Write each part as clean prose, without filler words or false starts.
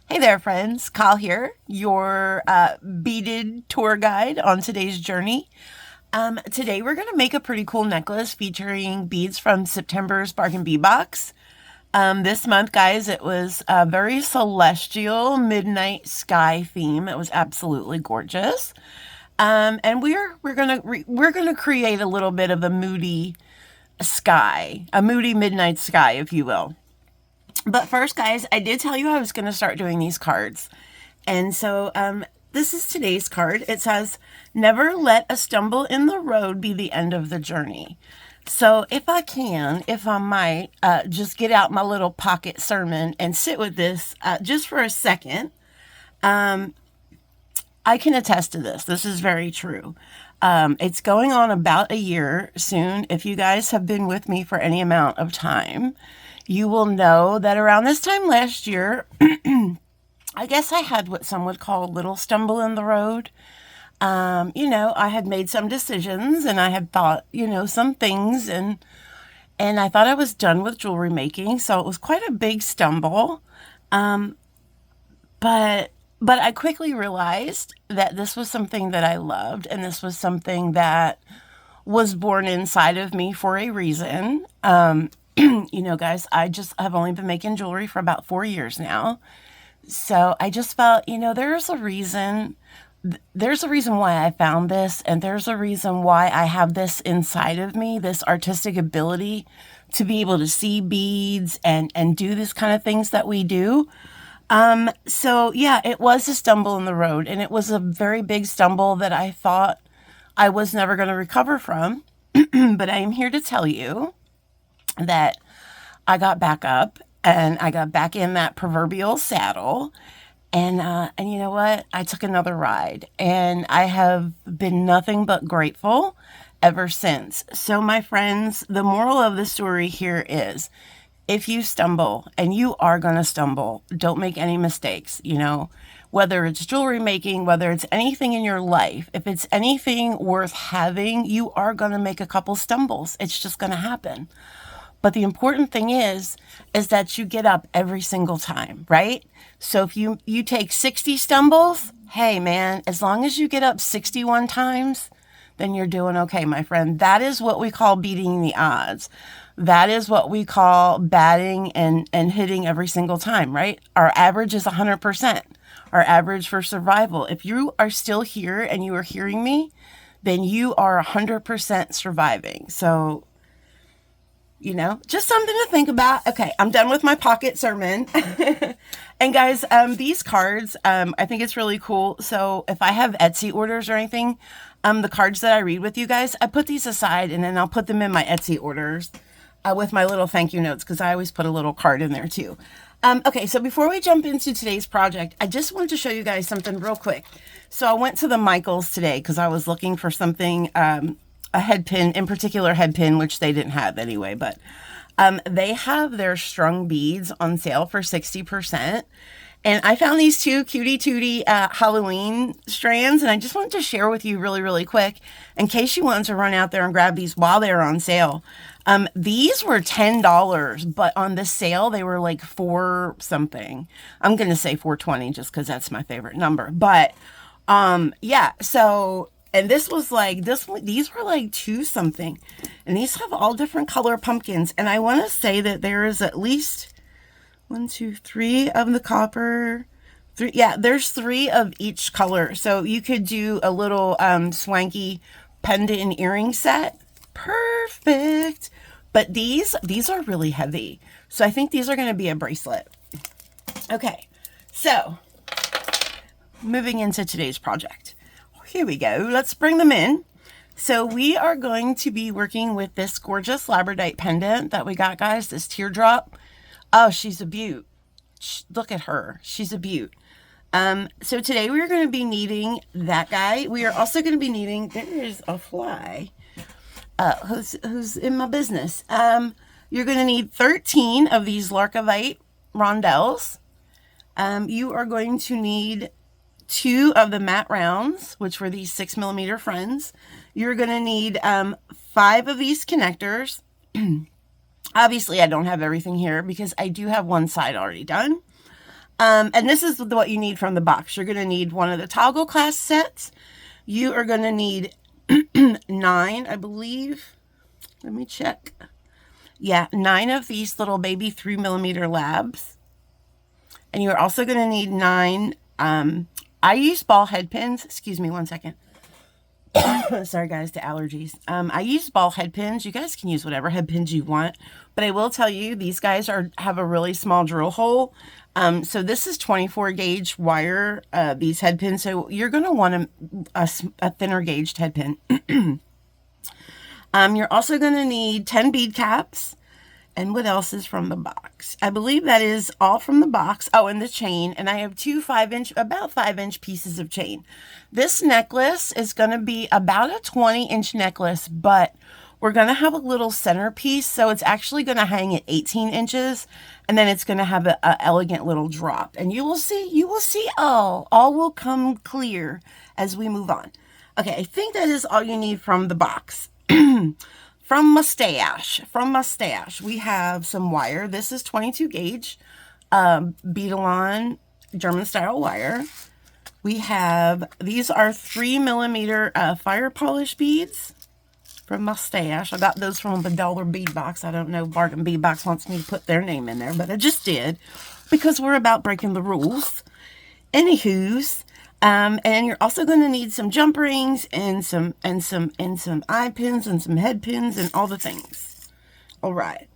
Hey there, friends. Kyle here, your beaded tour guide on today's journey. Today we're going to make a pretty cool necklace featuring beads from September's Bargain Bead Box. This month, guys, it was a very celestial midnight sky theme. It was absolutely gorgeous. And we're gonna create a little bit of a moody sky, a moody midnight sky, if you will. But first, guys, I did tell you I was going to start doing these cards. And so this is today's card. It says, never let a stumble in the road be the end of the journey. So if I might, just get out my little pocket sermon and sit with this just for a second. I can attest to this. This is very true. It's going on about a year soon. If you guys have been with me for any amount of time, you will know that around this time last year, I guess I had what some would call a little stumble in the road. I had made some decisions and I had thought, some things and I thought I was done with jewelry making. So it was quite a big stumble. But I quickly realized that this was something that I loved and this was something that was born inside of me for a reason. Guys, I've only been making jewelry for about 4 years now. So I just felt, there's a reason. There's a reason why I found this, and there's a reason why I have this inside of me, this artistic ability to be able to see beads and do this kind of things that we do. So yeah, it was a stumble in the road, and it was a very big stumble that I thought I was never going to recover from. But I am here to tell you that I got back up and I got back in that proverbial saddle. And you know what? I took another ride and I have been nothing but grateful ever since. So my friends, the moral of the story here is if you stumble, and you are going to stumble, don't make any mistakes, whether it's jewelry making, whether it's anything in your life, if it's anything worth having, you are going to make a couple stumbles. It's just going to happen. But the important thing is that you get up every single time, right? So if you take 60 stumbles, hey man, as long as you get up 61 times, then you're doing okay, my friend. That is what we call beating the odds. That is what we call batting and hitting every single time, right? Our average is 100%. Our average for survival. If you are still here and you are hearing me, then you are 100% surviving. So, just something to think about. Okay, I'm done with my pocket sermon. And guys, these cards, I think it's really cool. So if I have Etsy orders or anything, the cards that I read with you guys, I put these aside and then I'll put them in my Etsy orders with my little thank you notes because I always put a little card in there too. Okay, so before we jump into today's project, I just wanted to show you guys something real quick. So I went to the Michaels today because I was looking for something, a head pin, in particular head pin, which they didn't have anyway, but they have their strung beads on sale for 60%. And I found these two cutie tootie Halloween strands, and I just wanted to share with you really, really quick in case you wanted to run out there and grab these while they're on sale. These were $10, but on the sale, they were like four something. I'm going to say 420 just because that's my favorite number. But yeah, so, and this was like, these were like two something. And these have all different color pumpkins. And I want to say that there is at least 1, 2, 3 of the copper. There's 3 of each color. So you could do a little swanky pendant and earring set. Perfect. But these are really heavy. So I think these are going to be a bracelet. Okay. So moving into today's project. Here we go. Let's bring them in. So we are going to be working with this gorgeous labradorite pendant that we got, guys. This teardrop. Oh, she's a beaut. Look at her. She's a beaut. So today we are going to be needing that guy. We are also going to be needing, there's a fly who's in my business. You're going to need 13 of these Larkovite rondelles. You are going to need 2 of the matte rounds, which were these 6mm friends. You're going to need 5 of these connectors. Obviously, I don't have everything here because I do have one side already done. And this is what you need from the box. You're going to need one of the toggle clasp sets. You are going to need 9, I believe. Let me check. Yeah, 9 of these little baby 3mm labs. And you're also going to need 9, I use ball head pins. Excuse me one second. Sorry guys, the allergies. I use ball head pins. You guys can use whatever head pins you want, but I will tell you these guys have a really small drill hole. So this is 24 gauge wire, these head pins. So you're going to want a thinner gauged head pin. You're also going to need 10 bead caps. And what else is from the box? I believe that is all from the box. Oh, and the chain. And I have 2 about 5-inch pieces of chain. This necklace is going to be about a 20-inch necklace, but we're going to have a little centerpiece. So it's actually going to hang at 18 inches. And then it's going to have an elegant little drop. And you will see all will come clear as we move on. Okay, I think that is all you need from the box. From Mustache, we have some wire. This is 22 gauge, bead-along German style wire. We have, these are 3mm fire polish beads from Mustache. I got those from the dollar bead box. I don't know, Bargain Bead Box wants me to put their name in there, but I just did because we're about breaking the rules. Anywho's. And you're also going to need some jump rings and some eye pins and some head pins and all the things. All right.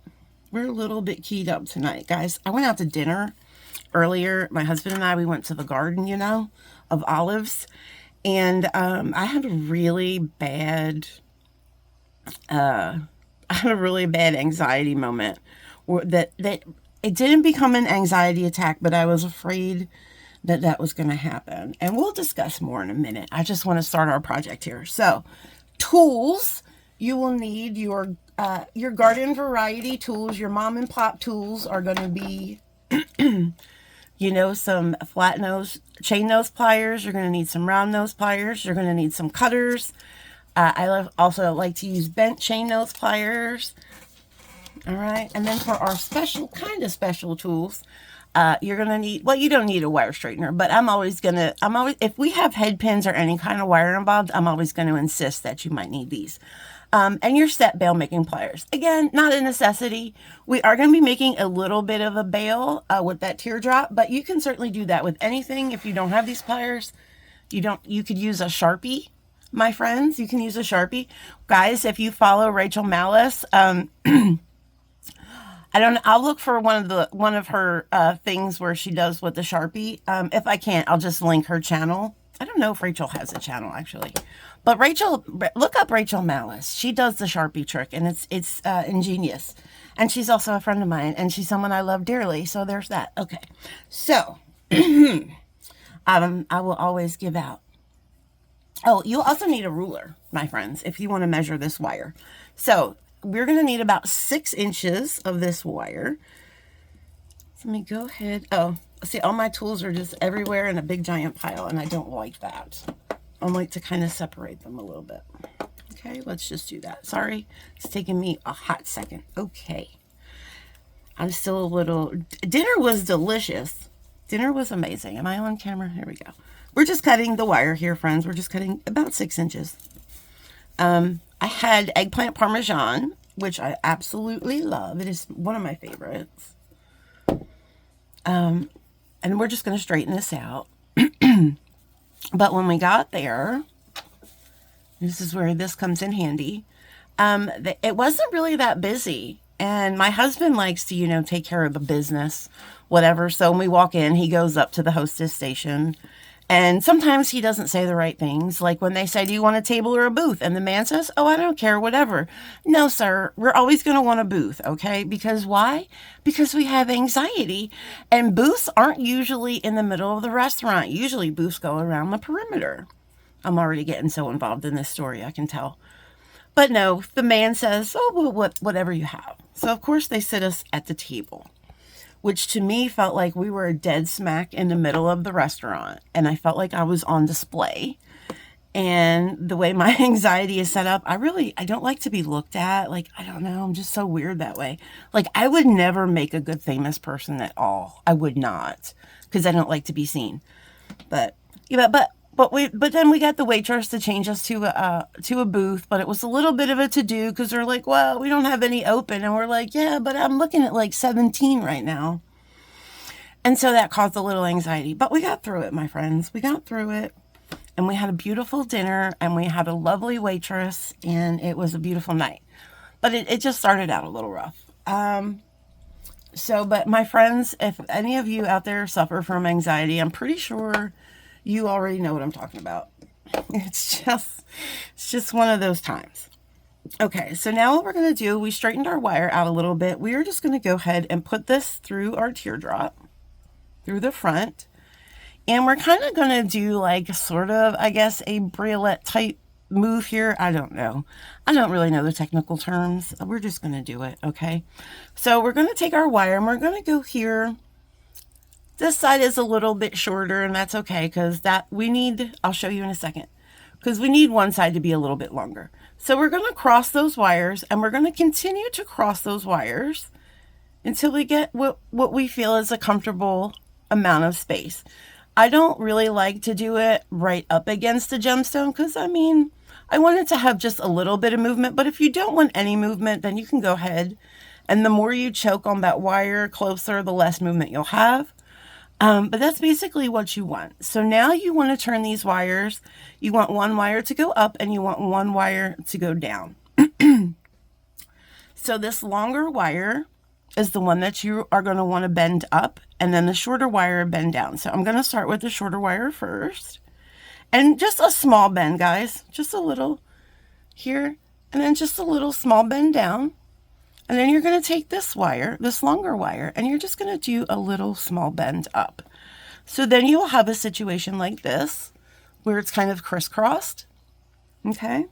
We're a little bit keyed up tonight, guys. I went out to dinner earlier. My husband and I, we went to the garden, of olives. And, I had a really bad anxiety moment that it didn't become an anxiety attack, but I was afraid that was going to happen. And we'll discuss more in a minute. I just want to start our project here. So, tools. You will need your garden variety tools. Your mom and pop tools are going to be, some flat nose, chain nose pliers. You're going to need some round nose pliers. You're going to need some cutters. I also like to use bent chain nose pliers. All right. And then for our special tools, you're going to need, you don't need a wire straightener, but if we have head pins or any kind of wire involved, I'm always going to insist that you might need these. And your set bail making pliers. Again, not a necessity. We are going to be making a little bit of a bail with that teardrop, but you can certainly do that with anything. If you don't have these pliers, you could use a Sharpie, my friends. You can use a Sharpie. Guys, if you follow Rachel Malice, I'll look for one of her things where she does with the Sharpie. If I can't, I'll just link her channel. I don't know if Rachel has a channel actually, but look up Rachel Malice. She does the Sharpie trick, and it's ingenious. And she's also a friend of mine, and she's someone I love dearly. So there's that. Okay, so I will always give out. Oh, you'll also need a ruler, my friends, if you want to measure this wire. So we're going to need about 6 inches of this wire. So let me go ahead. Oh, see, all my tools are just everywhere in a big giant pile, and I don't like that. I like to kind of separate them a little bit. Okay, let's just do that. Sorry, it's taking me a hot second. Okay. I'm still a little... Dinner was delicious. Dinner was amazing. Am I on camera? Here we go. We're just cutting the wire here, friends. We're just cutting about 6 inches. I had eggplant parmesan, which I absolutely love. It is one of my favorites. And we're just going to straighten this out. But when we got there, this is where this comes in handy. It wasn't really that busy. And my husband likes to, take care of the business, whatever. So when we walk in, he goes up to the hostess station. And sometimes he doesn't say the right things. Like when they say, do you want a table or a booth? And the man says, oh, I don't care, whatever. No, sir, we're always going to want a booth, okay? Because why? Because we have anxiety. And booths aren't usually in the middle of the restaurant. Usually booths go around the perimeter. I'm already getting so involved in this story, I can tell. But no, the man says, oh, well, whatever you have. So, of course, they sit us at the table, which to me felt like we were dead smack in the middle of the restaurant. And I felt like I was on display. And the way my anxiety is set up, I don't like to be looked at. Like, I don't know, I'm just so weird that way. Like, I would never make a good famous person at all. I would not, because I don't like to be seen. But yeah, but then we got the waitress to change us to a booth, but it was a little bit of a to do because they're like, well, we don't have any open, and we're like, yeah, but I'm looking at like 17 right now. And so that caused a little anxiety, but we got through it, my friends. We got through it. And we had a beautiful dinner, and we had a lovely waitress, and it was a beautiful night. But it just started out a little rough. But my friends, if any of you out there suffer from anxiety, I'm pretty sure you already know what I'm talking about. It's just one of those times. Okay, so now what we're going to do, we straightened our wire out a little bit. We are just going to go ahead and put this through our teardrop, through the front. And we're kind of going to do like sort of, I guess, a bralette type move here. I don't know. I don't really know the technical terms. We're just going to do it, okay? So we're going to take our wire and we're going to go here. This side is a little bit shorter, and that's okay because I'll show you in a second, because we need one side to be a little bit longer. So we're going to cross those wires, and we're going to continue to cross those wires until we get what we feel is a comfortable amount of space. I don't really like to do it right up against the gemstone because, I mean, I want it to have just a little bit of movement. But if you don't want any movement, then you can go ahead. And the more you choke on that wire closer, the less movement you'll have. But that's basically what you want. So now you want to turn these wires. You want one wire to go up and you want one wire to go down. So this longer wire is the one that you are going to want to bend up, and then the shorter wire bend down. So I'm going to start with the shorter wire first, and just a small bend, guys, just a little here, and then just a little small bend down. And then you're going to take this wire, this longer wire, and you're just going to do a little small bend up. So then you'll have a situation like this where it's kind of crisscrossed. Okay.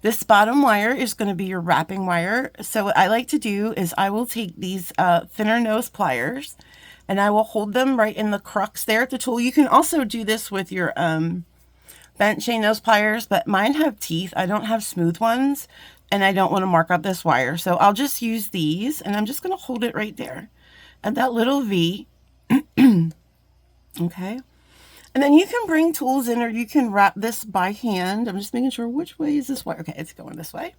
This bottom wire is going to be your wrapping wire. So what I like to do is I will take these thinner nose pliers, and I will hold them right in the crux there at the tool. You can also do this with your bent chain nose pliers, but mine have teeth. I don't have smooth ones, and I don't want to mark up this wire. So I'll just use these, and I'm just going to hold it right there at that little V. Okay. And then you can bring tools in, or you can wrap this by hand. I'm just making sure, which way is this wire? Okay, it's going this way.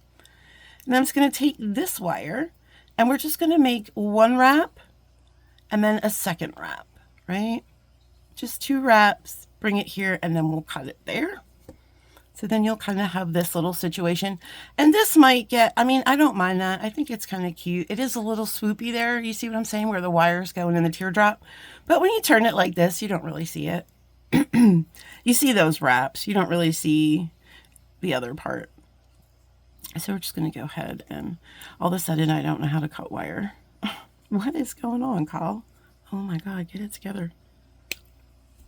And I'm just going to take this wire, and we're just going to make one wrap and then a second wrap, right? Just two wraps, bring it here, and then we'll cut it there. So then you'll kind of have this little situation. And this might get, I mean, I don't mind that. I think it's kind of cute. It is a little swoopy there. You see what I'm saying? Where the wire's going in the teardrop. But when you turn it like this, you don't really see it. You see those wraps. You don't really see the other part. So we're just going to go ahead, and all of a sudden I don't know how to cut wire. What is going on, Kyle? Oh my God, get it together.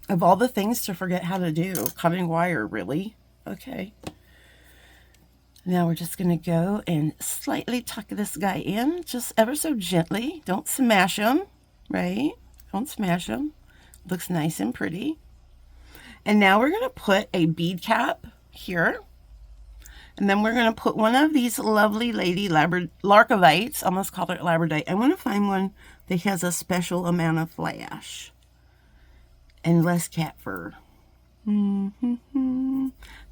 Of all the things to forget how to do, cutting wire, really? Okay. Now we're just going to go and slightly tuck this guy in, just ever so gently. Don't smash him, right? Don't smash him. Looks nice and pretty. And now we're going to put a bead cap here. And then we're going to put one of these lovely lady Larkovites. Almost called it labradorite. I want to find one that has a special amount of flash and less cat fur. I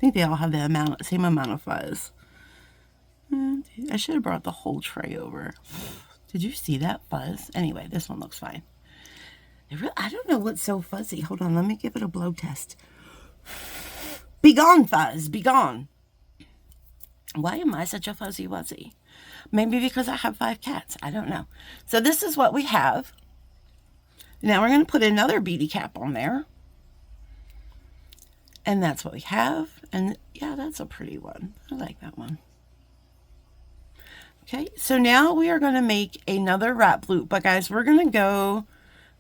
think they all have the same amount of fuzz. I should have brought the whole tray over. Did you see that fuzz? Anyway, this one looks fine. I don't know what's so fuzzy. Hold on, let me give it a blow test. Be gone, fuzz, be gone. Why am I such a fuzzy wuzzy? Maybe because I have 5 cats. I don't know. So this is what we have. Now we're going to put another beady cap on there. And that's what we have. And yeah, that's a pretty one. I like that one. Okay, so now we are going to make another wrap loop. But guys, we're going to go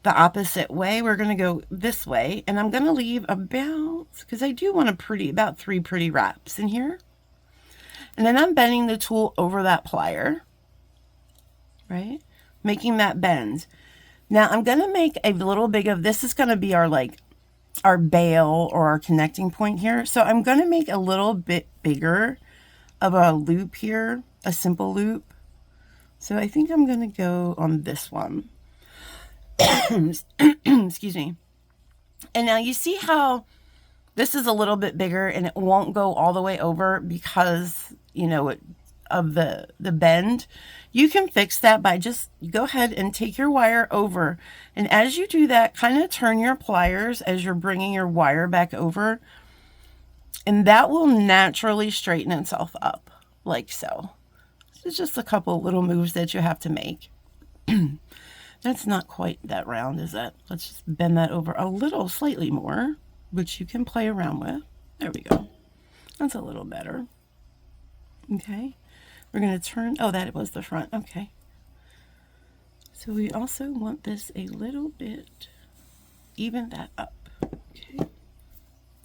the opposite way. We're going to go this way. And I'm going to leave about, because I do want about 3 pretty wraps in here. And then I'm bending the tool over that plier, right? Making that bend. Now I'm going to make a little bit of, this is going to be our like our bail or our connecting point here. So I'm going to make a little bit bigger of a loop here, a simple loop. So I think I'm going to go on this one. Excuse me. And now you see how this is a little bit bigger and it won't go all the way over because, you know, of the bend. You can fix that by just go ahead and take your wire over. And as you do that, kind of turn your pliers as you're bringing your wire back over. And that will naturally straighten itself up like so. It's just a couple little moves that you have to make. That's not quite that round, is it? Let's just bend that over a little, slightly more, which you can play around with. There we go. That's a little better. Okay. We're going to turn, oh, that was the front. Okay. So we also want this a little bit, even that up. Okay.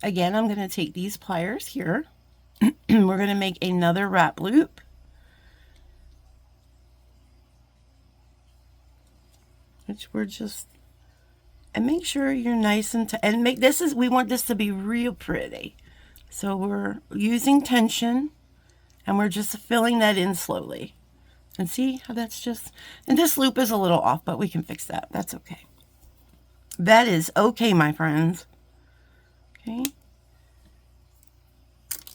Again, I'm going to take these pliers here. We're going to make another wrap loop. Which we're just, and make sure you're nice and make this is, we want this to be real pretty. So we're using tension and we're just filling that in slowly. And see how that's just, and this loop is a little off, but we can fix that. That's okay. That is okay, my friends. Okay.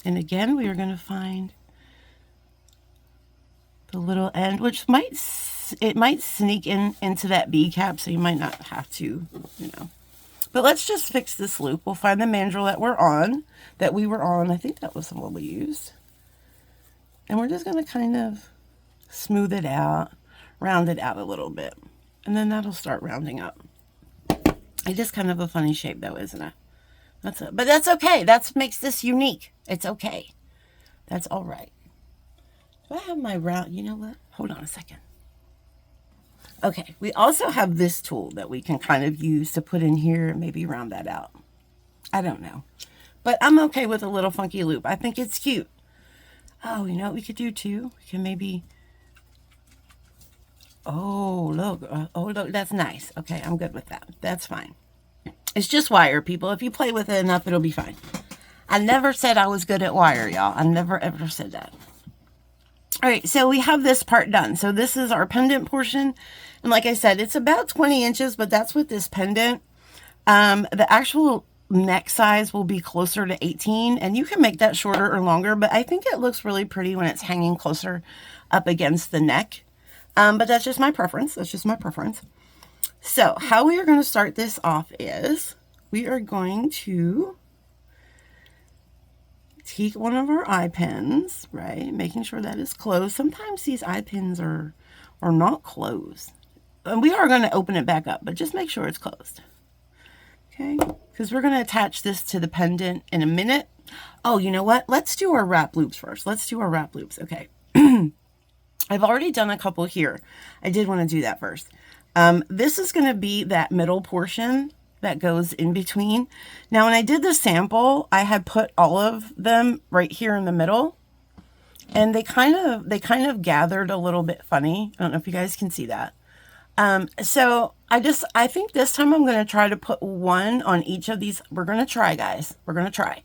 And again, we are going to find the little end, which might sneak into that bead cap, so you might not have to, you know. But let's just fix this loop. We'll find the mandrel that we were on. I think that was the one we used. And we're just going to kind of smooth it out, round it out a little bit. And then that'll start rounding up. It is kind of a funny shape though, isn't it? But that's okay. That makes this unique. It's okay. That's all right. Do I have my round? You know what? Hold on a second. Okay, we also have this tool that we can kind of use to put in here and maybe round that out. I don't know. But I'm okay with a little funky loop. I think it's cute. Oh, you know what we could do too? We can maybe... Oh, look, that's nice. Okay, I'm good with that. That's fine. It's just wire, people. If you play with it enough, it'll be fine. I never said I was good at wire, y'all. I never, ever said that. All right, so we have this part done. So this is our pendant portion. And like I said, it's about 20 inches, but that's with this pendant. The actual neck size will be closer to 18, and you can make that shorter or longer, but I think it looks really pretty when it's hanging closer up against the neck. But that's just my preference. That's just my preference. So how we are going to start this off is we are going to take one of our eye pins, right? Making sure that is closed. Sometimes these eye pins are not closed. And we are going to open it back up, but just make sure it's closed. Okay, because we're going to attach this to the pendant in a minute. Oh, you know what? Let's do our wrap loops first. Let's do our wrap loops. Okay. I've already done a couple here. I did want to do that first. This is going to be that middle portion that goes in between. Now, when I did the sample, I had put all of them right here in the middle, and they kind of gathered a little bit funny. I don't know if you guys can see that. So I think this time I'm going to try to put one on each of these. We're going to try, guys. We're going to try.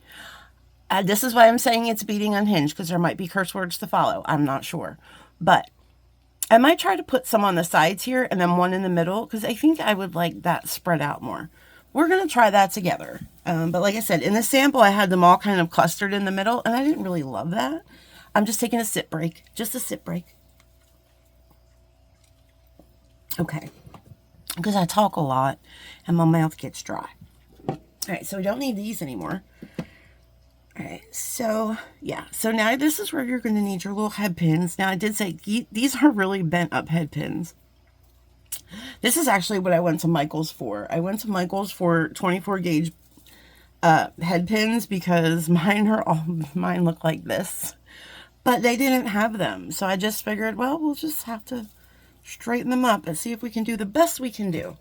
This is why I'm saying it's beading unhinged, because there might be curse words to follow. I'm not sure. But I might try to put some on the sides here and then one in the middle, because I think I would like that spread out more. We're going to try that together. But like I said, in the sample, I had them all kind of clustered in the middle, and I didn't really love that. I'm just taking a sip break. Just a sip break. Okay. Because I talk a lot and my mouth gets dry. All right, so we don't need these anymore. All right, so yeah. So now this is where you're going to need your little head pins. Now I did say these are really bent up head pins. This is actually what I went to Michael's for. I went to Michael's for 24 gauge head pins because mine look like this, but they didn't have them. So I just figured, well, we'll just have to straighten them up and see if we can do the best we can do.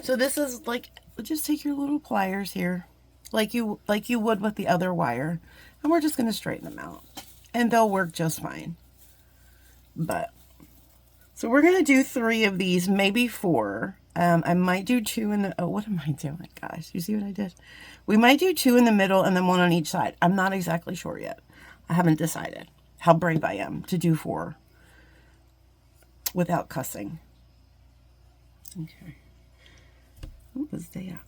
So this is like, just take your little pliers here, like you would with the other wire, and we're just going to straighten them out, and they'll work just fine. But so we're going to do 3 of these, maybe 4. I might do 2 in the, oh, what am I doing, guys? You see what I did? We might do 2 in the middle and then 1 on each side. I'm not exactly sure yet. I haven't decided how brave I am to do 4 without cussing. Okay. What was that?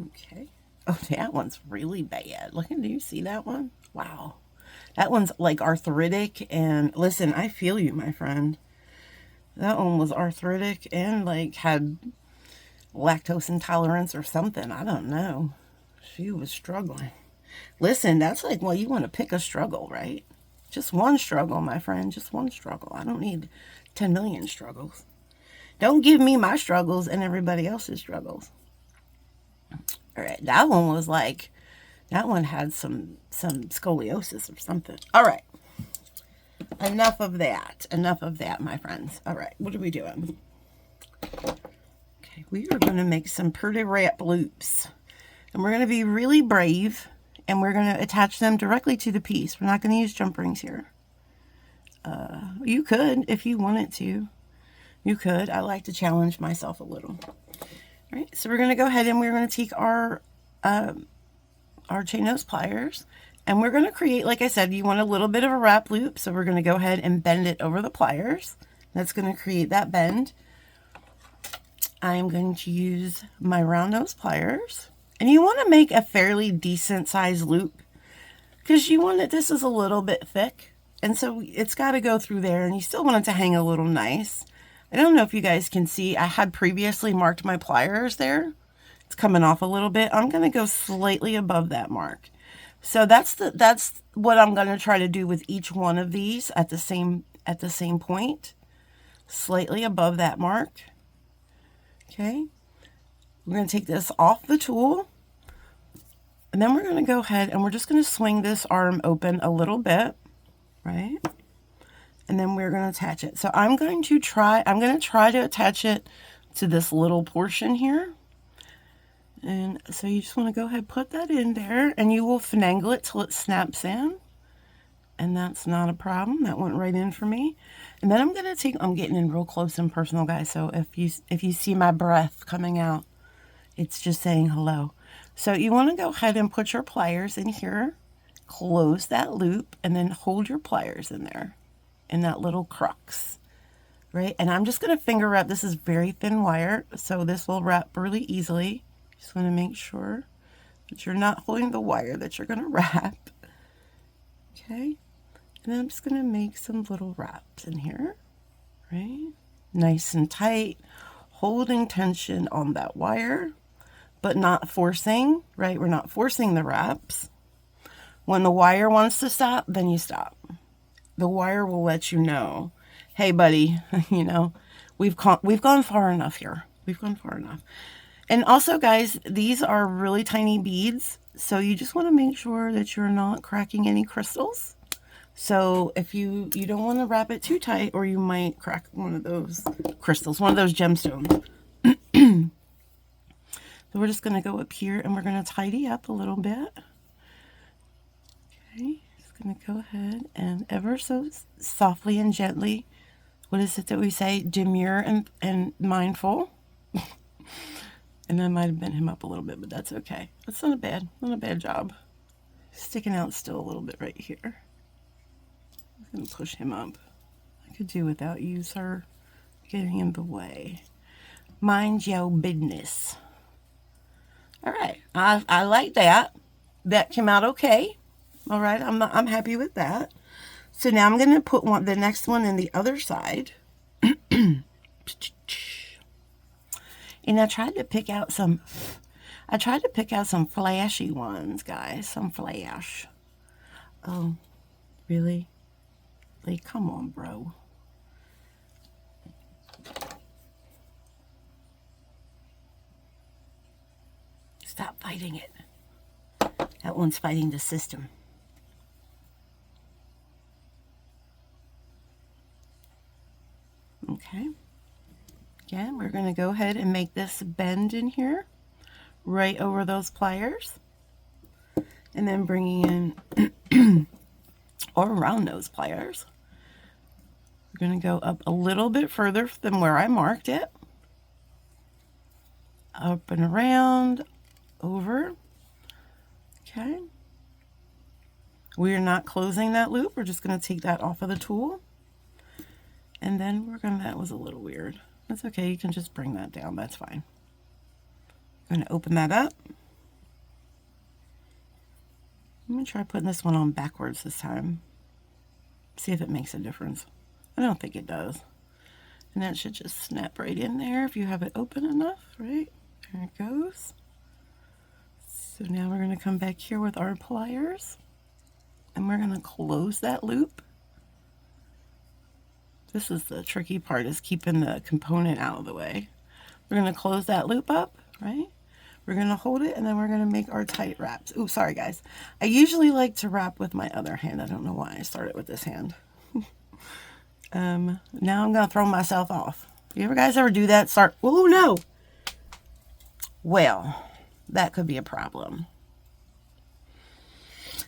Okay. Oh, that one's really bad. Look, do you see that one? Wow. That one's like arthritic, and listen, I feel you, my friend. That one was arthritic and like had lactose intolerance or something. I don't know. She was struggling. Listen, that's like, well, you want to pick a struggle, right? Just one struggle, my friend. Just one struggle. I don't need 10 million struggles. Don't give me my struggles and everybody else's struggles. All right, that one was like, that one had some scoliosis or something. All right. Enough of that. Enough of that, my friends. All right, what are we doing? Okay, we are going to make some pretty wrap loops. And we're going to be really brave, and we're going to attach them directly to the piece. We're not going to use jump rings here. You could, if you wanted to. You could. I like to challenge myself a little. All right, so we're going to go ahead and we're going to take our chain nose pliers. And we're going to create, like I said, you want a little bit of a wrap loop. So we're going to go ahead and bend it over the pliers. That's going to create that bend. I'm going to use my round nose pliers. And you want to make a fairly decent size loop, because you want it, this is a little bit thick. And so it's got to go through there, and you still want it to hang a little nice. I don't know if you guys can see, I had previously marked my pliers there. It's coming off a little bit. I'm going to go slightly above that mark. So that's what I'm going to try to do with each one of these at the same point, slightly above that mark. Okay. We're going to take this off the tool, and then we're going to go ahead and we're just going to swing this arm open a little bit, right? And then we're going to attach it. So I'm going to try to attach it to this little portion here. And so you just want to go ahead, put that in there, and you will finagle it till it snaps in. And that's not a problem. That went right in for me. And then I'm getting in real close and personal, guys. So if you see my breath coming out, it's just saying hello. So you want to go ahead and put your pliers in here, close that loop, and then hold your pliers in there, in that little crux, right? And I'm just going to finger wrap. This is very thin wire, so this will wrap really easily. Just want to make sure that you're not holding the wire that you're going to wrap. Okay. And I'm just going to make some little wraps in here, right? Nice and tight, holding tension on that wire, but not forcing, right? We're not forcing the wraps. When the wire wants to stop, then you stop. The wire will let you know, hey, buddy, you know, we've gone far enough here. We've gone far enough. And also, guys, these are really tiny beads, so you just want to make sure that you're not cracking any crystals. So if you don't want to wrap it too tight, or you might crack one of those crystals, one of those gemstones. So we're just going to go up here and we're going to tidy up a little bit. Okay, just going to go ahead and ever so softly and gently. What is it that we say? Demure and mindful. And I might have bent him up a little bit, but that's okay. That's not a bad job. Sticking out still a little bit right here. I'm going to push him up. I could do without you, sir. Getting in the way. Mind your business. All right. I like that. That came out okay. All right. I'm happy with that. So now I'm going to put the next one in the other side. And I tried to pick out some flashy ones, guys. Some flash. Oh, really? Like, come on, bro. Stop fighting it. That one's fighting the system. Okay. Again, we're going to go ahead and make this bend in here, right over those pliers. And then bringing in, or around those pliers. going to go up a little bit further than where I marked it. Up and around, over. Okay. We are not closing that loop. We're just going to take that off of the tool. And then we're going to, that was a little weird. That's okay. You can just bring that down. That's fine. I'm going to open that up. Let me try putting this one on backwards this time. See if it makes a difference. I don't think it does. And that should just snap right in there if you have it open enough, right? There it goes. So now we're going to come back here with our pliers. And we're going to close that loop. This is the tricky part, is keeping the component out of the way. We're going to close that loop up, right? We're going to hold it, and then we're going to make our tight wraps. Ooh, sorry guys. I usually like to wrap with my other hand. I don't know why I started with this hand. Now I'm going to throw myself off. You guys ever do that? Start, oh no! Well, that could be a problem.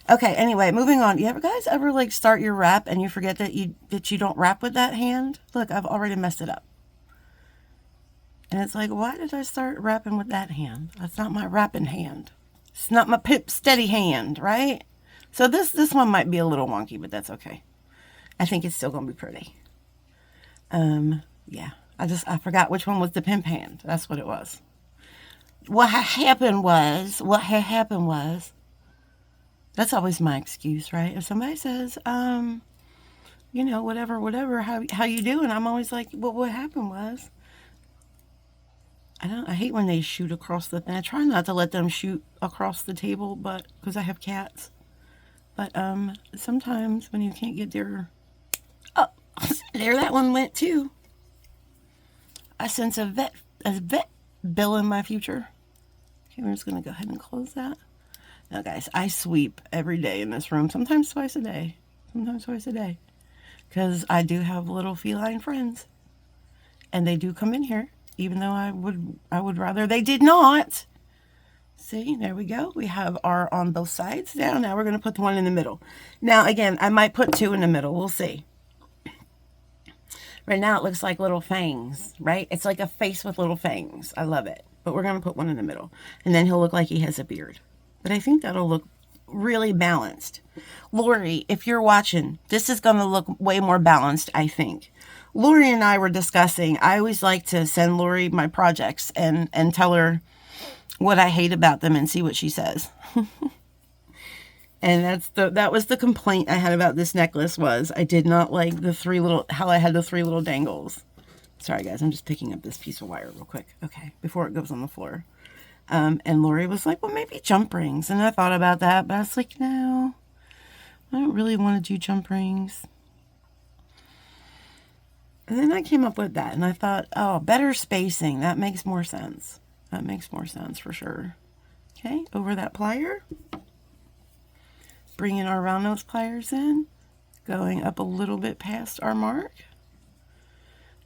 Okay, anyway, moving on. You guys ever like start your wrap and you forget that you don't wrap with that hand? Look, I've already messed it up. And it's like, why did I start wrapping with that hand? That's not my wrapping hand. It's not my pip steady hand, right? So this one might be a little wonky, but that's okay. I think it's still gonna be pretty. Yeah. I forgot which one was the pimp hand. That's what it was. What had happened was, that's always my excuse, right? If somebody says, you know, whatever, how you doing? I'm always like, well, what happened was, I hate when they shoot across the thing. I try not to let them shoot across the table, but, because I have cats. But, sometimes when you can't get their, oh, there that one went too. I sense a vet bill in my future. Okay, we're just going to go ahead and close that. Now guys, I sweep every day in this room, sometimes twice a day, because I do have little feline friends, and they do come in here, even though I would rather they did not. See, there we go. We have our on both sides down. Now we're going to put the one in the middle. Now again, I might put two in the middle. We'll see. Right now it looks like little fangs, right? It's like a face with little fangs. I love it. But we're going to put one in the middle, and then he'll look like he has a beard. But I think that'll look really balanced. Lori, if you're watching, this is going to look way more balanced, I think. Lori and I were discussing, I always like to send Lori my projects and tell her what I hate about them and see what she says. And that was the complaint I had about this necklace, was I did not like how I had the three little dangles. Sorry guys, I'm just picking up this piece of wire real quick. Okay, before it goes on the floor. And Lori was like, well, maybe jump rings. And I thought about that, but I was like, no, I don't really want to do jump rings. And then I came up with that, and I thought, oh, better spacing. That makes more sense. That makes more sense for sure. Okay, over that plier. Bringing our round nose pliers in. Going up a little bit past our mark.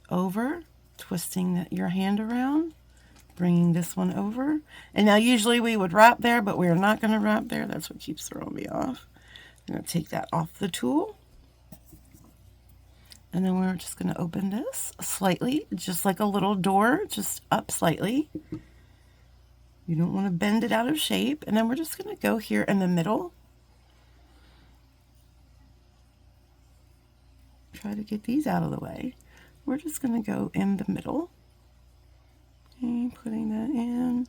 Over. Twisting your hand around. Bringing this one over. And now usually we would wrap there, but we're not going to wrap there. That's what keeps throwing me off. I'm going to take that off the tool. And then we're just going to open this slightly, just like a little door, just up slightly. You don't want to bend it out of shape. And then we're just going to go here in the middle. Try to get these out of the way. We're just going to go in the middle. Okay, putting that in,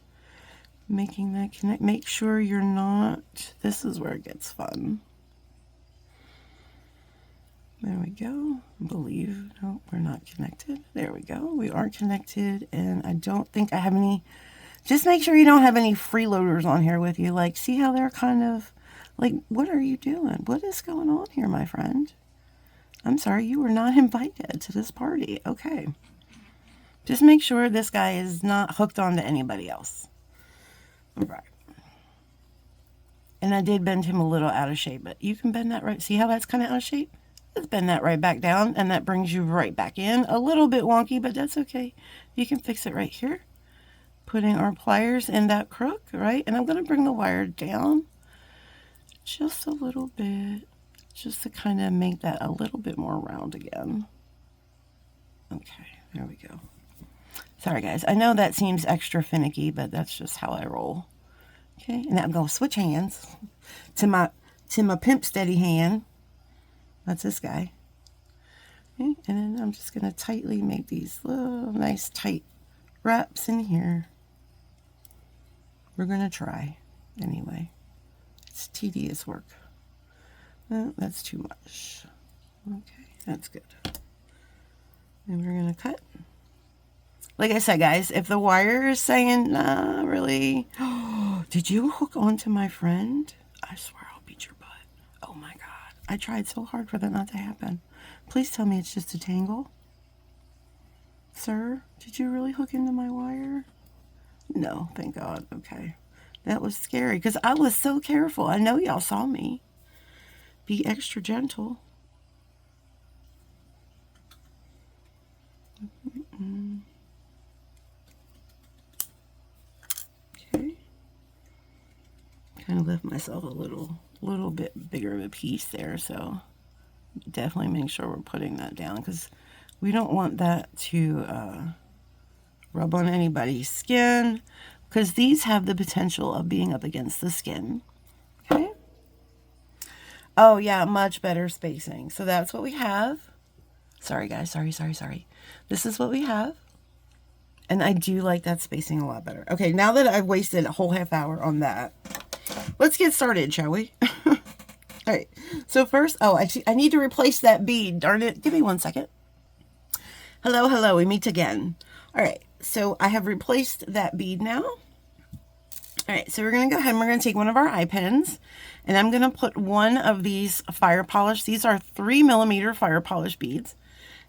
making that connect. Make sure you're not, this is where it gets fun. There we go. Believe, no, we're not connected. There we go. We are connected, and I don't think I have any, just make sure you don't have any freeloaders on here with you. Like, see how they're kind of, like, what are you doing? What is going on here, my friend? I'm sorry, you were not invited to this party. Okay. Just make sure this guy is not hooked on to anybody else. All right. And I did bend him a little out of shape, but you can bend that right. See how that's kind of out of shape? Let's bend that right back down, and that brings you right back in. A little bit wonky, but that's okay. You can fix it right here. Putting our pliers in that crook, right? And I'm going to bring the wire down just a little bit, just to kind of make that a little bit more round again. Okay, there we go. Sorry guys, I know that seems extra finicky, but that's just how I roll. Okay, and now I'm going to switch hands to my pimp steady hand. That's this guy. Okay, and then I'm just going to tightly make these little nice tight wraps in here. We're going to try anyway. It's tedious work. Oh, that's too much. Okay, that's good. And we're going to cut. Like I said, guys, if the wire is saying, nah, really, did you hook onto my friend? I swear I'll beat your butt. Oh my God. I tried so hard for that not to happen. Please tell me it's just a tangle. Sir, did you really hook into my wire? No, thank God. Okay. That was scary because I was so careful. I know y'all saw me. Be extra gentle. Okay. Kind of left myself a little bit bigger of a piece there, so definitely make sure we're putting that down because we don't want that to rub on anybody's skin because these have the potential of being up against the skin. Okay. Oh yeah, much better spacing. So that's what we have. Sorry guys, sorry. This is what we have. And I do like that spacing a lot better. Okay, now that I've wasted a whole half hour on that, let's get started, shall we? All right, so first, I need to replace that bead. Darn it, give me 1 second. Hello, we meet again. All right, so I have replaced that bead now. All right, so we're going to go ahead and we're going to take one of our eye pins, and I'm going to put one of these fire polish. These are 3mm fire polish beads.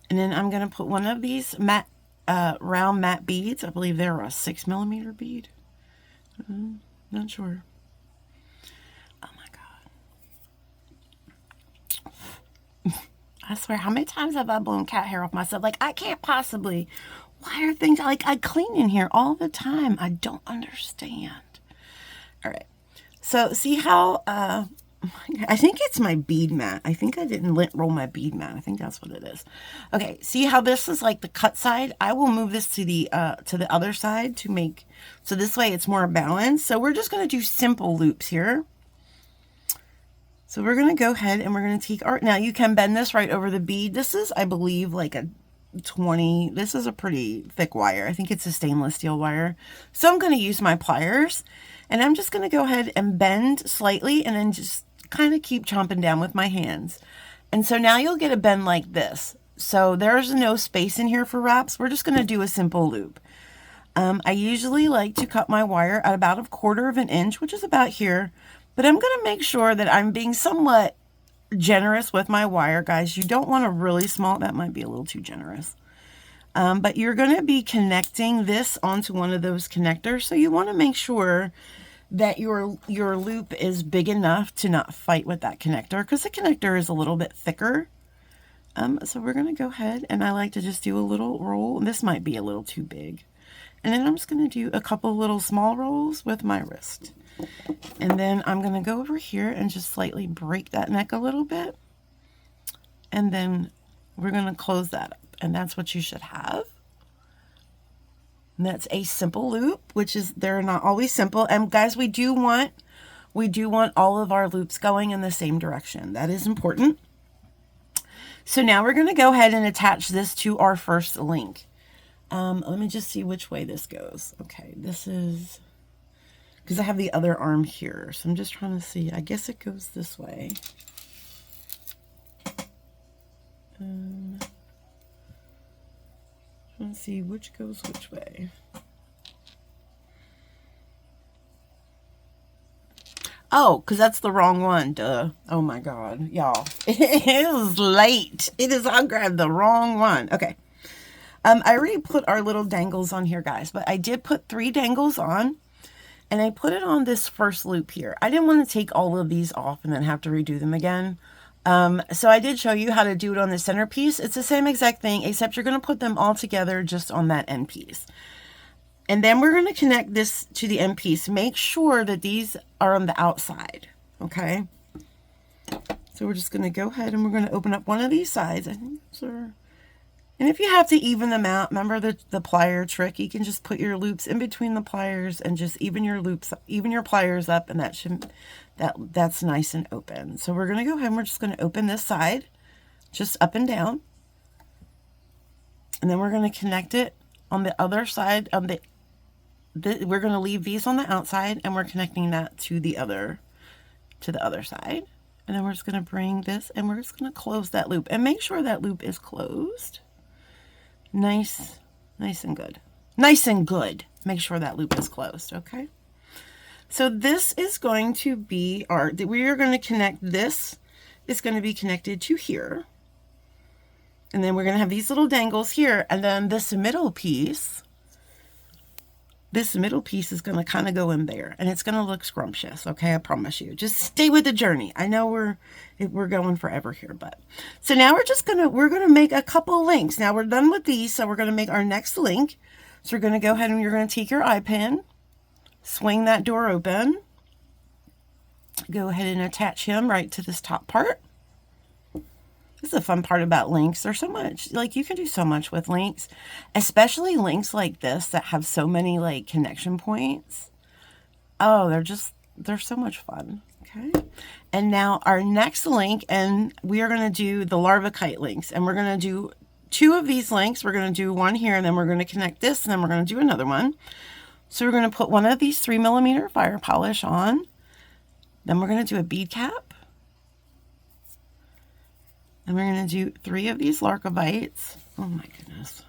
And then I'm going to put one of these matte, round matte beads. I believe they're a 6mm bead. Not sure. Oh my God. I swear, how many times have I blown cat hair off myself? Like, I can't possibly. Why are things like I clean in here all the time? I don't understand. All right. So see how I think it's my bead mat. I think I didn't lint roll my bead mat. I think that's what it is. Okay, see how this is like the cut side? I will move this to the other side to make, so this way it's more balanced. So we're just going to do simple loops here. So we're going to go ahead and we're going to take our, now you can bend this right over the bead. This is, I believe, like a 20, this is a pretty thick wire. I think it's a stainless steel wire. So I'm going to use my pliers and I'm just going to go ahead and bend slightly and then just kind of keep chomping down with my hands. And so now you'll get a bend like this. So there's no space in here for wraps. We're just going to do a simple loop. I usually like to cut my wire at about 1/4 inch, which is about here. But I'm going to make sure that I'm being somewhat generous with my wire, guys. You don't want a really small, that might be a little too generous. But you're going to be connecting this onto one of those connectors. So you want to make sure that your loop is big enough to not fight with that connector because the connector is a little bit thicker. So we're going to go ahead and I like to just do a little roll. This might be a little too big. And then I'm just going to do a couple little small rolls with my wrist. And then I'm going to go over here and just slightly break that neck a little bit. And then we're going to close that up. And that's what you should have. And that's a simple loop, which is, they're not always simple. And guys, we do want all of our loops going in the same direction. That is important. So now we're going to go ahead and attach this to our first link. Let me just see which way this goes. Okay, this is, because I have the other arm here. So I'm just trying to see. I guess it goes this way. Let's see which goes which way. Oh, because that's the wrong one. Duh. Oh my God, y'all. It is late. I grabbed the wrong one. Okay. I already put our little dangles on here, guys, but I did put 3 dangles on and I put it on this first loop here. I didn't want to take all of these off and then have to redo them again. So I did show you how to do it on the centerpiece. It's the same exact thing, except you're going to put them all together just on that end piece. And then we're going to connect this to the end piece. Make sure that these are on the outside. Okay. So we're just going to go ahead and we're going to open up one of these sides. I think those are, And if you have to even them out, remember the plier trick? You can just put your loops in between the pliers and just even your loops, even your pliers up, and that's nice and open. So we're going to go ahead and we're just going to open this side, just up and down. And then we're going to connect it on the other side of we're going to leave these on the outside, and we're connecting that to the other side. And then we're just going to bring this and we're just going to close that loop and make sure that loop is closed. Nice and good. Nice and good. Make sure that loop is closed, okay? So this is going to be we are going to connect this. It's going to be connected to here. And then we're going to have these little dangles here. And then this middle piece is going to kind of go in there. And it's going to look scrumptious, okay? I promise you. Just stay with the journey. I know we're going forever here, but. So now we're going to make a couple links. Now we're done with these, so we're going to make our next link. So we're going to go ahead and you're going to take your eye pin, swing that door open, go ahead and attach him right to this top part. This is the fun part about links. There's so much, like, you can do so much with links, especially links like this that have so many, like, connection points. Oh, they're so much fun. Okay. And now our next link, and we are going to do the larva kite links, and we're going to do 2 of these links. We're going to do one here, and then we're going to connect this, and then we're going to do another one. So we're going to put one of these 3mm fire polish on. Then we're going to do a bead cap. And we're going to do 3 of these larcovites. Oh my goodness.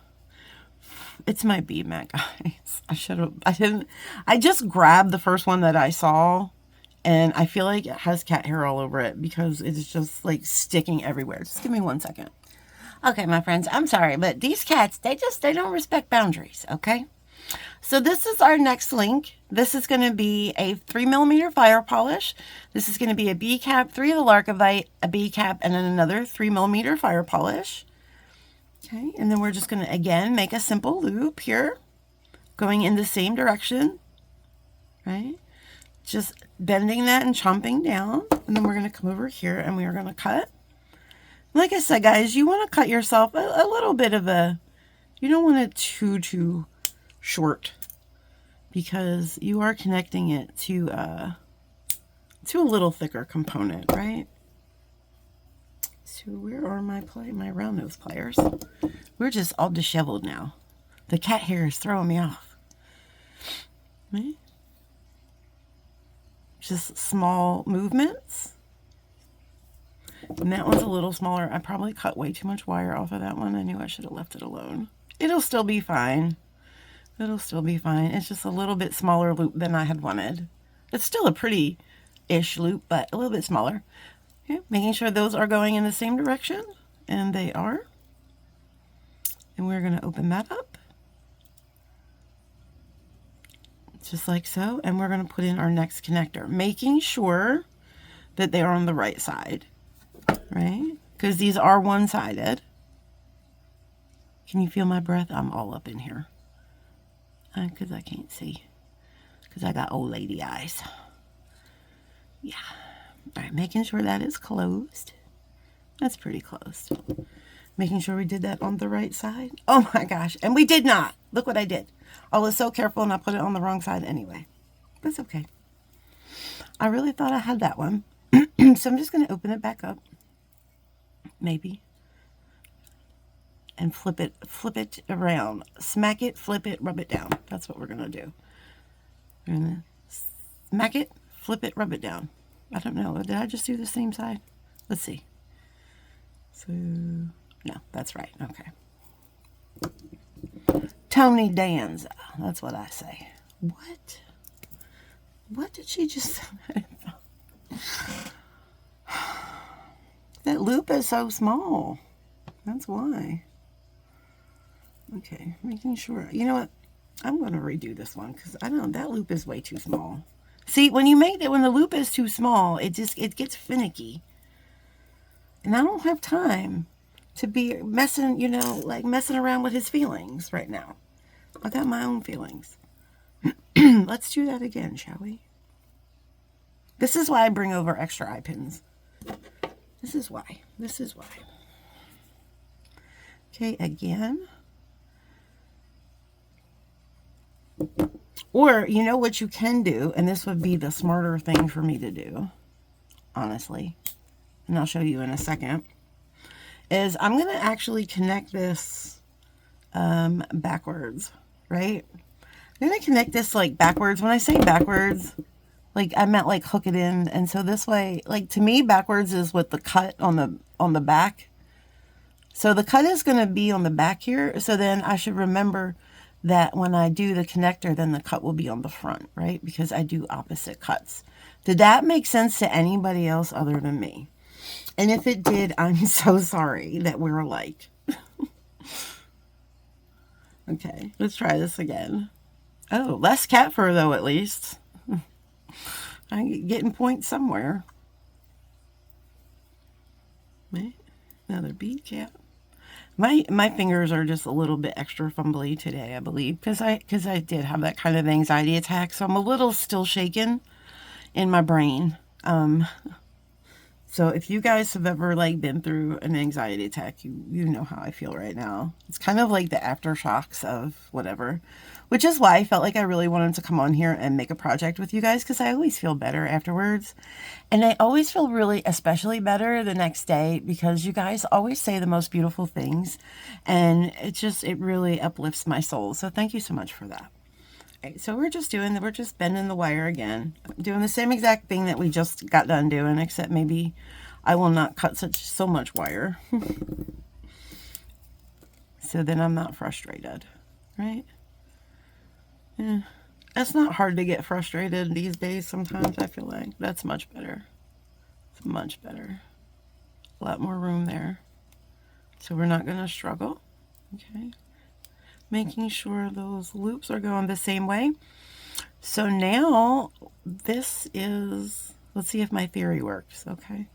It's my bead mat, guys. I just grabbed the first one that I saw, and I feel like it has cat hair all over it because it's just like sticking everywhere. Just give me 1 second. Okay, my friends, I'm sorry, but these cats, they don't respect boundaries, okay? So this is our next link. This is going to be a 3mm fire polish. This is going to be a bead cap, 3 of the larcovite, a bead cap, and then another 3mm fire polish. Okay, and then we're just going to, again, make a simple loop here, going in the same direction, right? Just bending that and chomping down. And then we're going to come over here and we are going to cut. Like I said, guys, you want to cut yourself a little bit of you don't want it too short, because you are connecting it to a little thicker component, right? So where are my round nose pliers? We're just all disheveled now. The cat hair is throwing me off. Right? Just small movements. And that one's a little smaller. I probably cut way too much wire off of that one. I knew I should have left it alone. It'll still be fine. It'll still be fine. It's just a little bit smaller loop than I had wanted. It's still a pretty-ish loop, but a little bit smaller. Okay, making sure those are going in the same direction, and they are. And we're going to open that up. Just like so. And we're going to put in our next connector, making sure that they are on the right side, right? Because these are one-sided. Can you feel my breath? I'm all up in here. Because I can't see. Because I got old lady eyes. Yeah. All right, making sure that is closed. That's pretty close. Making sure we did that on the right side. Oh my gosh. And we did not. Look what I did. I was so careful and I put it on the wrong side anyway. That's okay. I really thought I had that one. So I'm just going to open it back up. Maybe. And flip it around. Smack it, flip it, rub it down. That's what we're going to do. We're going to smack it, flip it, rub it down. I don't know. Did I just do the same side? Let's see. So, no, that's right. Okay. Tony Danza. That's what I say. What? What did she just say? That loop is so small. That's why. Okay, making sure. You know what? I'm going to redo this one because I don't know, that loop is way too small. See, when the loop is too small, it gets finicky. And I don't have time to be messing around with his feelings right now. I got my own feelings. Let's do that again, shall we? This is why I bring over extra eye pins. This is why. Okay, again. Or, you know what you can do, and this would be the smarter thing for me to do, honestly, and I'll show you in a second, is I'm going to actually connect this backwards, right? I'm going to connect this like backwards. When I say backwards, like I meant like hook it in. And so this way, like to me, backwards is with the cut on the back. So the cut is going to be on the back here. So then I should remember that when I do the connector, then the cut will be on the front, right? Because I do opposite cuts. Did that make sense to anybody else other than me? And if it did, I'm so sorry that we're alike. Okay, let's try this again. Oh, less cat fur though, at least. I'm getting points somewhere. Right? Another bead cap. My fingers are just a little bit extra fumbly today, I believe, because I did have that kind of anxiety attack, so I'm a little still shaken in my brain. So if you guys have ever like been through an anxiety attack, you know how I feel right now. It's kind of like the aftershocks of whatever, which is why I felt like I really wanted to come on here and make a project with you guys, because I always feel better afterwards. And I always feel really especially better the next day because you guys always say the most beautiful things, and it really uplifts my soul. So thank you so much for that. Okay, so we're just bending the wire again, doing the same exact thing that we just got done doing, except maybe I will not cut so much wire. So then I'm not frustrated, right? Yeah. It's not hard to get frustrated these days. Sometimes I feel like that's much better. It's much better. A lot more room there. So we're not going to struggle. Okay. Making sure those loops are going the same way. So now this is, let's see if my theory works. Okay.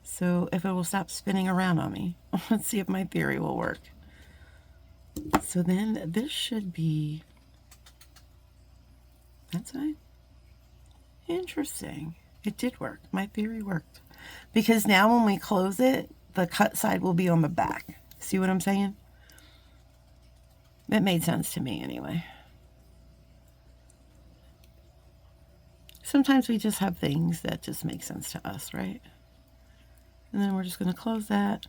So if it will stop spinning around on me. Let's see if my theory will work. So then this should be, that's right. Interesting. It did work. My theory worked. Because now when we close it, the cut side will be on the back. See what I'm saying? It made sense to me anyway. Sometimes we just have things that just make sense to us, right? And then we're just going to close that.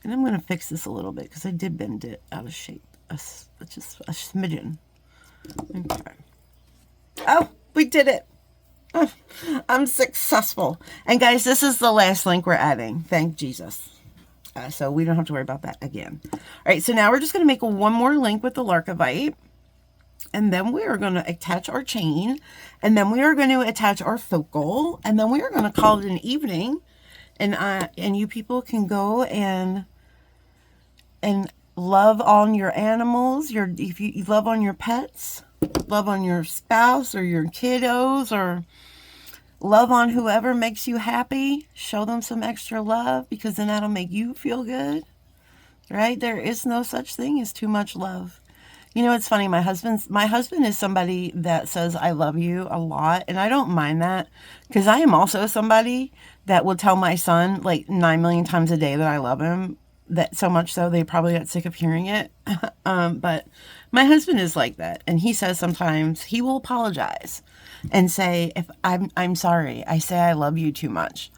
And I'm going to fix this a little bit because I did bend it out of shape. Just a smidgen. Okay. Oh, we did it. Oh, I'm successful. And guys, this is the last link we're adding. Thank Jesus. So we don't have to worry about that again. All right, so now we're just going to make one more link with the Larkavite. And then we are going to attach our chain. And then we are going to attach our focal. And then we are going to call it an evening. And you people can go and love on your animals. If you love on your pets, love on your spouse or your kiddos, or love on whoever makes you happy. Show them some extra love, because then that'll make you feel good, right? There is no such thing as too much love. You know, it's funny. My husband is somebody that says, I love you a lot. And I don't mind that, because I am also somebody that will tell my son like 9 million times a day that I love him. That so much so they probably got sick of hearing it. But my husband is like that. And he says sometimes he will apologize and say, if I'm sorry, I say I love you too much.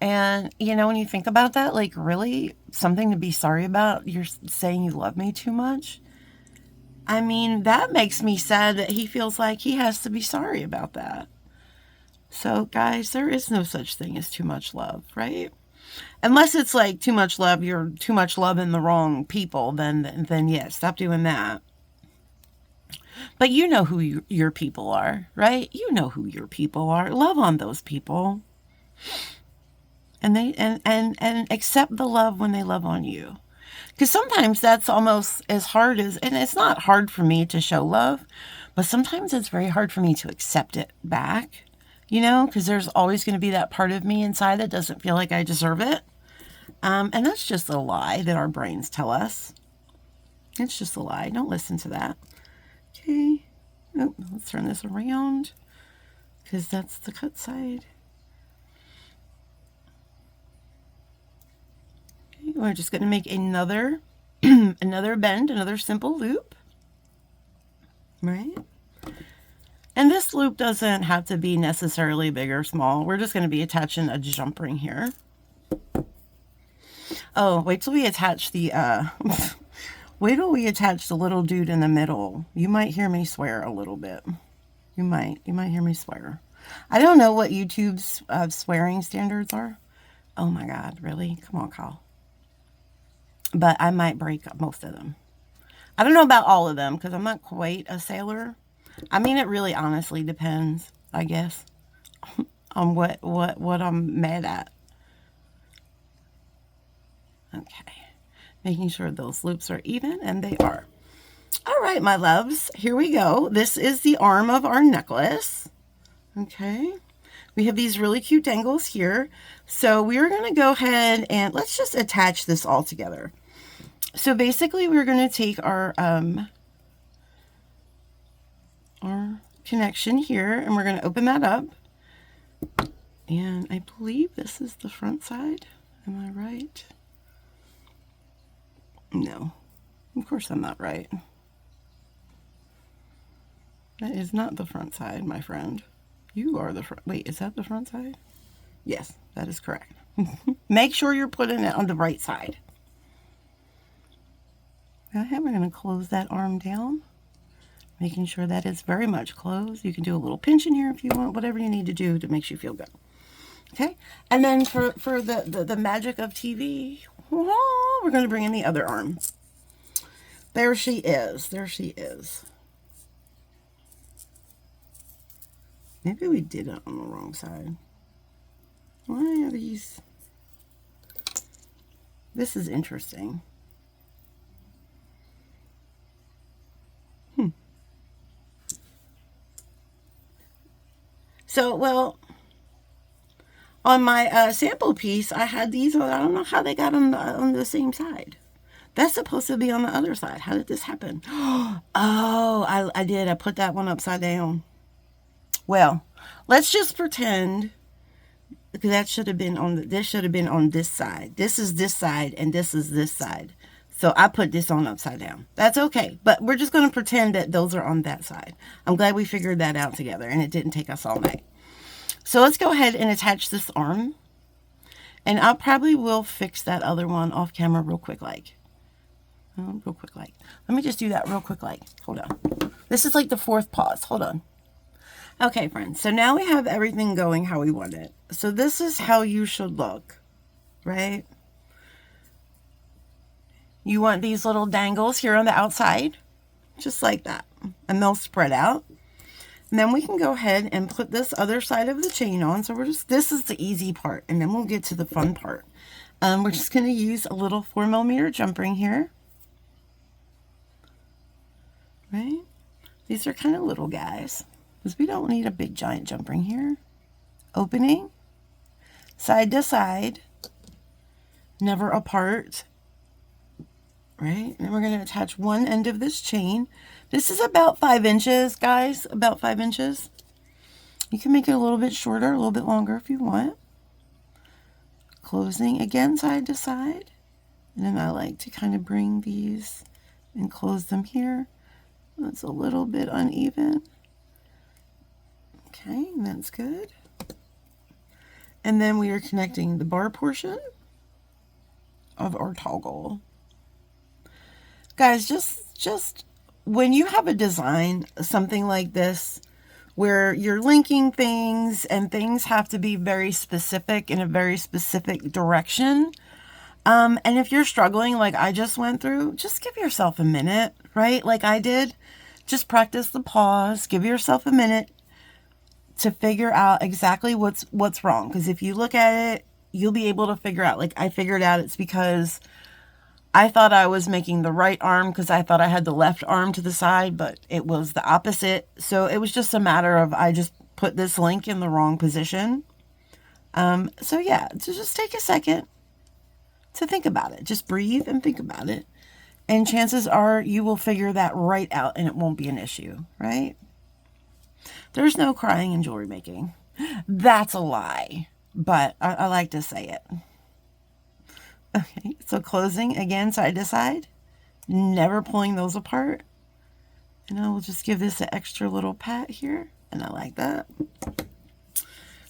And, you know, when you think about that, like, really something to be sorry about, you're saying you love me too much. I mean, that makes me sad that he feels like he has to be sorry about that. So, guys, there is no such thing as too much love, right? Unless it's like too much love, you're too much loving the wrong people, then yeah, stop doing that. But you know who your people are, right? You know who your people are. Love on those people. And and accept the love when they love on you. Because sometimes that's almost as hard as, and it's not hard for me to show love, but sometimes it's very hard for me to accept it back, you know, because there's always going to be that part of me inside that doesn't feel like I deserve it. And that's just a lie that our brains tell us. It's just a lie. Don't listen to that. Okay. Oh, let's turn this around, because that's the cut side. we're just going to make another another bend, another simple loop, right? And this loop doesn't have to be necessarily big or small. We're just going to be attaching a jump ring here. Oh, wait till we attach the, wait till we attach the little dude in the middle. You might hear me swear a little bit. You might hear me swear. I don't know what YouTube's swearing standards are. Oh my God, really? Come on, Kyle. But I might break most of them. I don't know about all of them because I'm not quite a sailor. I mean, it really honestly depends, I guess, on what I'm mad at. Okay, making sure those loops are even, and they are. All right, my loves, here we go. This is the arm of our necklace. Okay, we have these really cute dangles here. So we are going to go ahead and let's just attach this all together. So basically, we're going to take our connection here, and we're going to open that up. And I believe this is the front side. Am I right? No, of course I'm not right. That is not the front side, my friend. You are the front. Wait, is that the front side? Yes, that is correct. Make sure you're putting it on the right side. Okay, we're going to close that arm down, making sure that it's very much closed. You can do a little pinch in here if you want, whatever you need to do to make you feel good. Okay, and then for the magic of TV, we're going to bring in the other arm. There she is. There she is. Maybe we did it on the wrong side. Why are these? This is interesting. So, well, on my sample piece, I had these. I don't know how they got on the same side. That's supposed to be on the other side. How did this happen? Oh, I did. I put that one upside down. Well, let's just pretend that should have been on this should have been on this side. This is this side, and this is this side. So I put this on upside down. That's okay. But we're just going to pretend that those are on that side. I'm glad we figured that out together, and it didn't take us all night. So let's go ahead and attach this arm. And I probably will fix that other one off camera real quick like. Let me just do that real quick like. Hold on. This is like the fourth pause. Hold on. Okay, friends. So now we have everything going how we want it. So this is how you should look, right? You want these little dangles here on the outside, just like that. And they'll spread out. And then we can go ahead and put this other side of the chain on. So this is the easy part. And then we'll get to the fun part. We're just going to use a little 4mm jump ring here. Right? These are kind of little guys, because we don't need a big giant jump ring here. Opening, side to side, never apart. Right? And then we're going to attach one end of this chain. This is about 5 inches, guys, about 5 inches. You can make it a little bit shorter, a little bit longer if you want. Closing again, side to side. And then I like to kind of bring these and close them here. That's a little bit uneven. Okay, that's good. And then we are connecting the bar portion of our toggle. Guys, just when you have a design, something like this, where you're linking things and things have to be very specific in a very specific direction. And if you're struggling like I just went through, just give yourself a minute, right? Like I did. Just practice the pause. Give yourself a minute to figure out exactly what's wrong. Because if you look at it, you'll be able to figure out. Like I figured out it's because I thought I was making the right arm because I thought I had the left arm to the side, but it was the opposite. So it was just a matter of I just put this link in the wrong position. So yeah, so just take a second to think about it. Just breathe and think about it. And chances are you will figure that right out and it won't be an issue, right? There's no crying in jewelry making. That's a lie, but I like to say it. Okay, so closing again side to side, never pulling those apart. And I will just give this an extra little pat here, and I like that.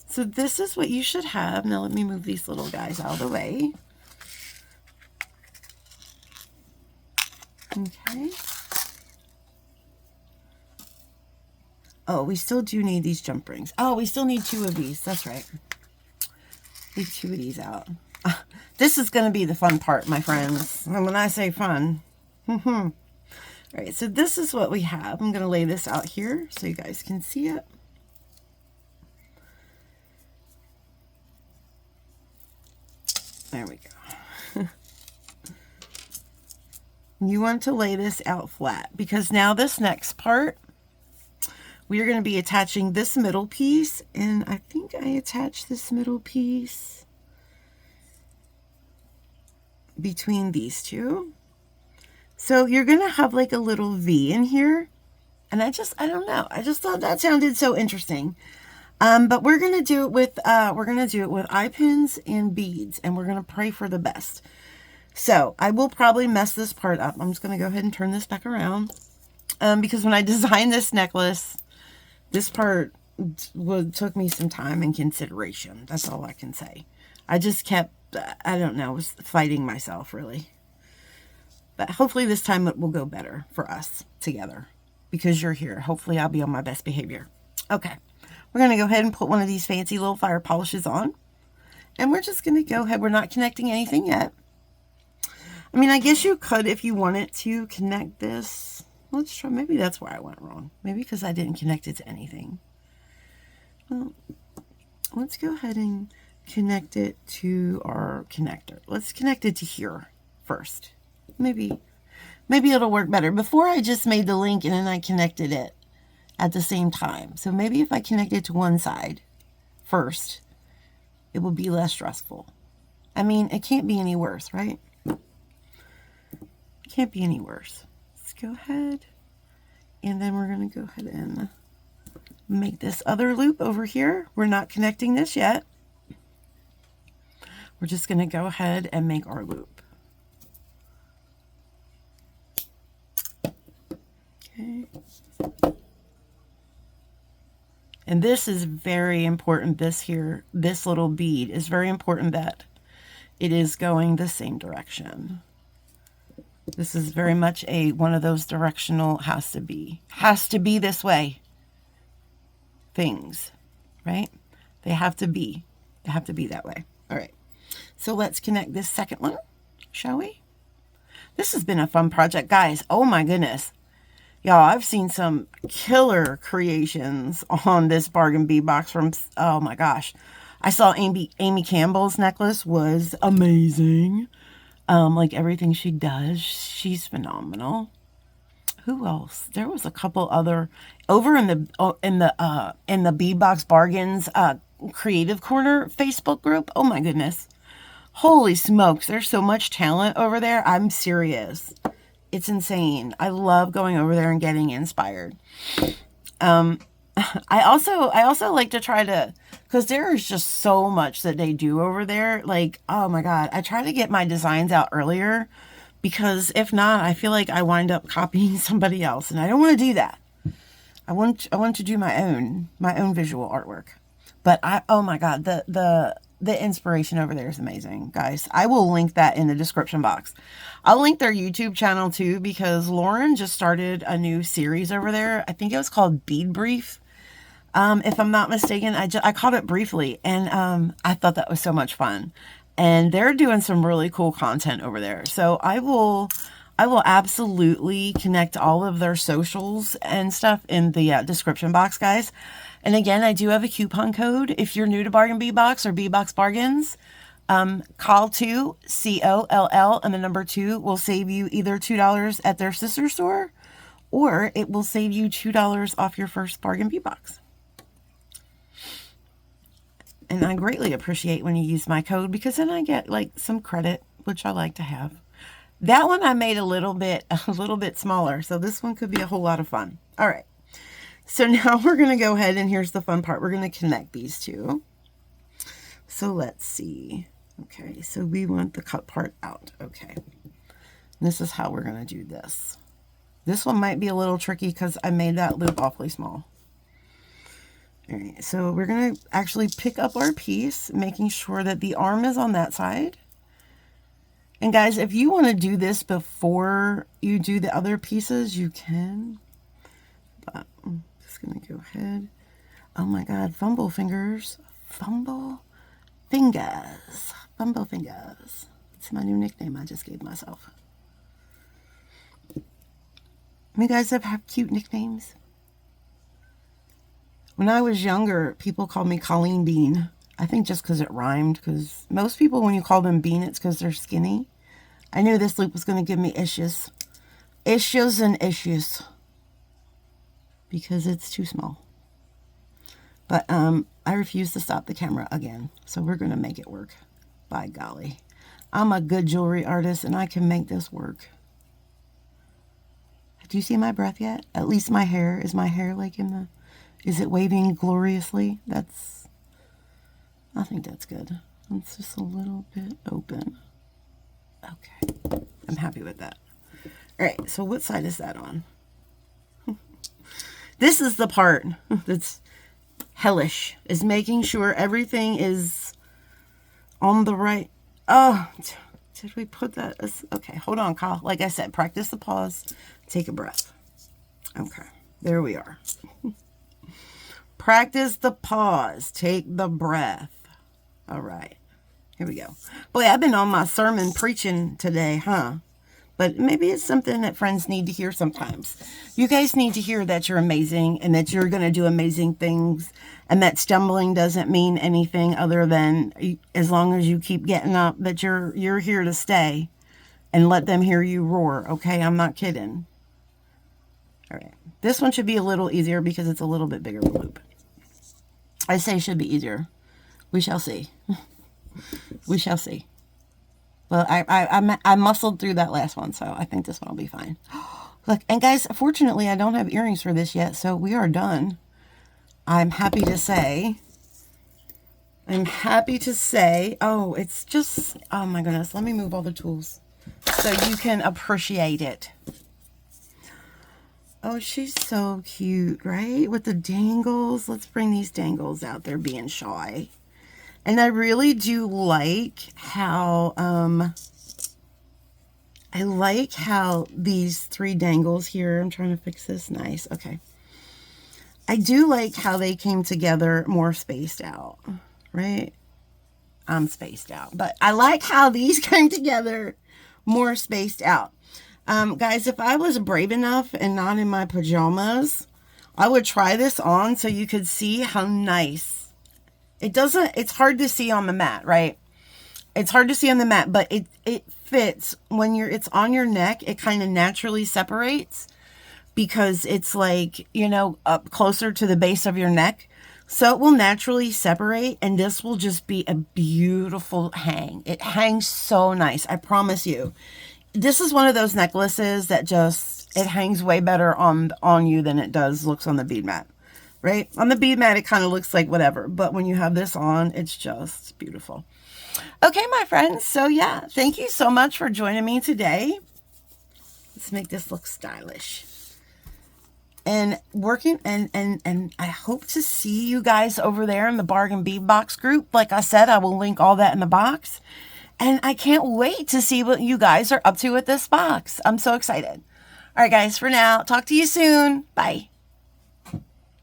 So this is what you should have. Now let me move these little guys out of the way. Okay. Oh, we still do need these jump rings. Oh, we still need 2 of these. That's right. Leave 2 of these out. This is going to be the fun part, my friends. And when I say fun, all right, so this is what we have. I'm going to lay this out here so you guys can see it. There we go. You want to lay this out flat because now this next part, we are going to be attaching this middle piece, and I think I attached this middle piece between these two. So you're going to have like a little V in here, and I don't know. I just thought that sounded so interesting. But we're going to do it with eye pins and beads, and we're going to pray for the best. So I will probably mess this part up. I'm just going to go ahead and turn this back around. Because when I designed this necklace, this part took me some time and consideration. That's all I can say. I just kept, I don't know, was fighting myself really. But hopefully this time it will go better for us together because you're here. Hopefully I'll be on my best behavior. Okay. We're going to go ahead and put one of these fancy little fire polishes on. And we're just going to go ahead. We're not connecting anything yet. I mean, I guess you could if you wanted to connect this. Let's try. Maybe that's where I went wrong. Maybe because I didn't connect it to anything. Well, let's go ahead and connect it to our connector. Let's connect it to here first. Maybe it'll work better. Before I just made the link and then I connected it at the same time. So maybe if I connect it to one side first, it will be less stressful. I mean, it can't be any worse, right? Can't be any worse. Let's go ahead, and then we're going to go ahead and make this other loop over here. We're not connecting this yet. We're just going to go ahead and make our loop. Okay. And this is very important. This little bead is very important that it is going the same direction. This is very much one of those directional has to be this way things, right? They have to be that way. All right. So let's connect this second one, shall we? This has been a fun project, guys. Oh my goodness. Y'all, I've seen some killer creations on this bargain bead box from, oh my gosh. I saw Amy Campbell's necklace was amazing. Like everything she does, she's phenomenal. Who else? There was a couple other over in the Bead Box Bargains Creative Corner Facebook group. Oh my goodness. Holy smokes, there's so much talent over there. I'm serious. It's insane. I love going over there and getting inspired. I also like to try to, because there is just so much that they do over there. Like, oh my God, I try to get my designs out earlier because if not, I feel like I wind up copying somebody else, and I don't want to do that. I want to do my own visual artwork. But oh my God, the inspiration over there is amazing, guys. I will link that in the description box. I'll link their YouTube channel too, because Lauren just started a new series over there. I think it was called Bead Brief. If I'm not mistaken, I caught it briefly, and I thought that was so much fun. And they're doing some really cool content over there. So I will absolutely connect all of their socials and stuff in the description box, guys. And again, I do have a coupon code. If you're new to Bargain Bead Box or Bead Box Bargains, call 2 COLL and the number 2 will save you either $2 at their sister store, or it will save you $2 off your first Bargain Bead Box. And I greatly appreciate when you use my code, because then I get like some credit, which I like to have. That one I made a little bit smaller, so this one could be a whole lot of fun. All right. So now we're going to go ahead, and here's the fun part. We're going to connect these two. So let's see. Okay, so we want the cut part out. Okay. This is how we're going to do this. This one might be a little tricky because I made that loop awfully small. All right, so we're going to actually pick up our piece, making sure that the arm is on that side. And guys, if you want to do this before you do the other pieces, you can. But I'm just going to go ahead. Oh my God, fumble fingers. Fumble fingers. Fumble fingers. It's my new nickname I just gave myself. You guys have cute nicknames? When I was younger, people called me Colleen Bean. I think just because it rhymed, because most people, when you call them Bean, it's because they're skinny. I knew this loop was going to give me issues. Issues and issues. Because it's too small. But I refuse to stop the camera again. So we're going to make it work. By golly. I'm a good jewelry artist and I can make this work. Do you see my breath yet? At least my hair. Is my hair like in the... Is it waving gloriously? I think that's good. It's just a little bit open. Okay. I'm happy with that. All right. So what side is that on? This is the part that's hellish. Is making sure everything is on the right... Oh, did we put that? Okay. Hold on, Kyle. Like I said, practice the pause. Take a breath. Okay. There we are. Practice the pause. Take the breath. All right. Here we go. Boy, I've been on my sermon preaching today, huh? But maybe it's something that friends need to hear sometimes. You guys need to hear that you're amazing and that you're going to do amazing things and that stumbling doesn't mean anything other than as long as you keep getting up, that you're here to stay and let them hear you roar. Okay, I'm not kidding. All right. This one should be a little easier because it's a little bit bigger of a loop. I say should be easier. We shall see. We shall see. Well, I muscled through that last one, so I think this one will be fine. Look, and guys, fortunately, I don't have earrings for this yet, so we are done. I'm happy to say. Oh, it's just, oh my goodness. Let me move all the tools so you can appreciate it. Oh, she's so cute, right? With the dangles. Let's bring these dangles out. They're being shy. And I really do like how, these three dangles here, I'm trying to fix this. Nice. Okay. I do like how they came together more spaced out, right? I'm spaced out, but I like how these came together more spaced out. Guys, if I was brave enough and not in my pajamas, I would try this on so you could see how nice. It's hard to see on the mat, right? It's hard to see on the mat, but it fits when it's on your neck. It kind of naturally separates because it's like, up closer to the base of your neck. So it will naturally separate and this will just be a beautiful hang. It hangs so nice. I promise you. This is one of those necklaces that it hangs way better on you than it looks on the bead mat, right? On the bead mat, it kind of looks like whatever, but when you have this on, it's just beautiful. Okay, my friends. So yeah, thank you so much for joining me today. Let's make this look stylish. And working, and I hope to see you guys over there in the Bargain Bead Box group. Like I said, I will link all that in the box. And I can't wait to see what you guys are up to with this box. I'm so excited. All right, guys, for now, talk to you soon. Bye.